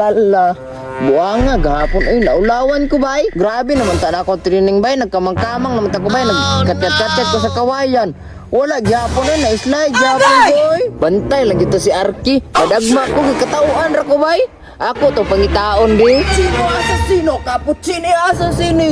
Lala. Buanga gahapon ay naulawan ko bay. Grabe naman ta ako training bay, nagkamang-kamang naman ta ko bay, nagkatyat-katyat ko sa kawayan. Wala gihapon na slide gihapon boy. Bantay lagi to si Arki. Madagma ko katauan ra ko bay. Ako to pangitaon di. Sino asasino? Cappuccini asasini.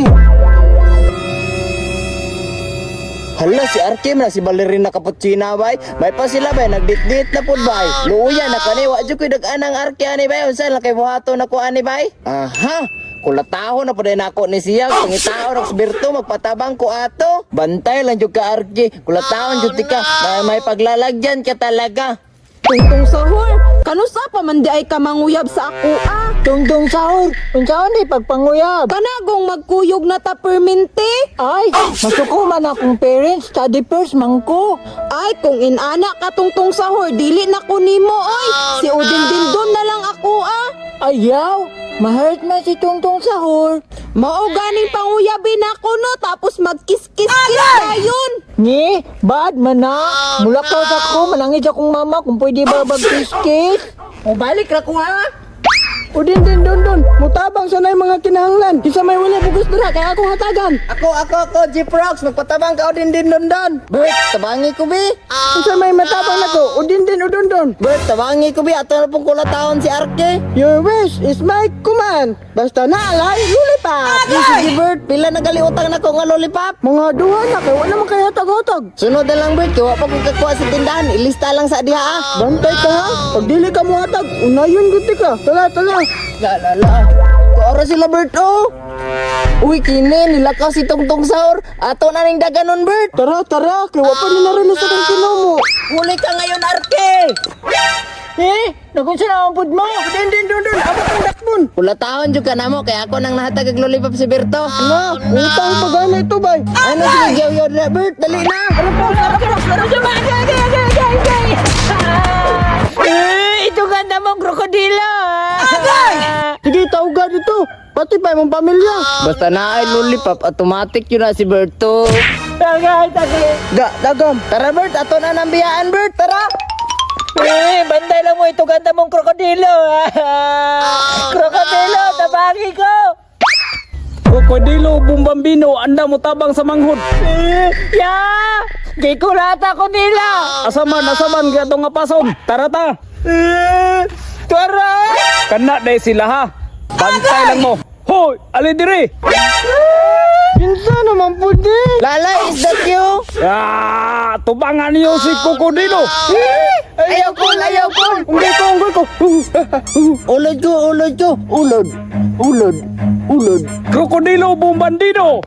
Hala si Arki na si Ballerina Cappuccina bay. May pa sila bay nagdit-dit na pud bay. Luya na kaniwa jud ko dag-anang Arki ani bay. Unsa lang kay buhaton nako ani bay? Aha. Kulataho na pa din ako ni siya. Pangitao na Birto, magpatabang ko ato. Bantay lang yung ka-arki. Kulataon yung tika. May paglalagyan ka talaga. Tungtong sahur, kanusa pa man di ay ka manguyab sa ako ah. Tungtong sahur. Unsaon ni pagpanguyab? Kanagong magkuyog na ta perminti. Ay, masuko man akong parents. Study first mangko. Ay, kung inana ka tungtong sahur, dili na ko nimo oy. Si Udin Dindon na lang ako ah. Ayaw. Ma-hurt man si Tungtong sahur. Mao ganing panguyabin ako no, tapos magkis-kis-kis dayon. Ni, bad man na. Mula ka sa ko, manangis akong mama kung pwede ba magkiskis. O balik ra ko ha. Udin Dindon, mutabang sa nay mga kinahanglan. Kisa may wala bugos dira kaya akong hatagan. Ako, G-Prox, magpatabang ka Udin Dindon. Bert, tabangi ko bi. Kisa may matabang nako, Udin Dindon. Bert, tabangi ko bi, ato na pong kulataon si Arke. Your wish is my command. Basta naalay, lollipop. Sige Bert, pila nagaliutang nako nga lollipop. Mga duha na, kaya wala man kaya tagotag. Sunod na lang Bert, kaya pa kong kakuha sa tindahan, ilista lang sa diha ah. Bantay ka ha, pag dili ka mo hatag, unayon guti ka. Tala. La. Tuara sila Bert oh. Uy kini nilakaw si Tungtong sahur. Ato na ning daganon Bert. Tara, kaya pa ni narinig sa kong kinomo. Huli ka ngayon Arke. Nakunsa na ang pud mo. Dun. Abot ang dakmon. Kulataon jud ka namo kaya ako nang nahatag og lollipop si Berto. Ano? Utang pagana ito bay. Ano sige yaw na Bert, dali na. Ito ganda mong krokodilo. Sige, tawag dito. Pati pa mong pamilya. Basta na ay lollipop, automatic yun na si Berto. Tagay. Dagam. Tara Bert, ato na nang biyaan Bert, tara. Banday lang mo ito ganda mong krokodilo. Krokodilo, tabagi ko. Krokodilo, bumbambino, anda mo tabang sa manghod. Ya! Gikulata ko nila. Asaman, gato nga pason. Tara ta. Tara! Kana day sila ha. Bantay lang mo. Hoy, ali diri. Pinsa naman po di. Lala, is that you? Tubangan niyo si krokodilo. Ayaw ko. Unggay ko. Ulod. Krokodilo, bumbandino.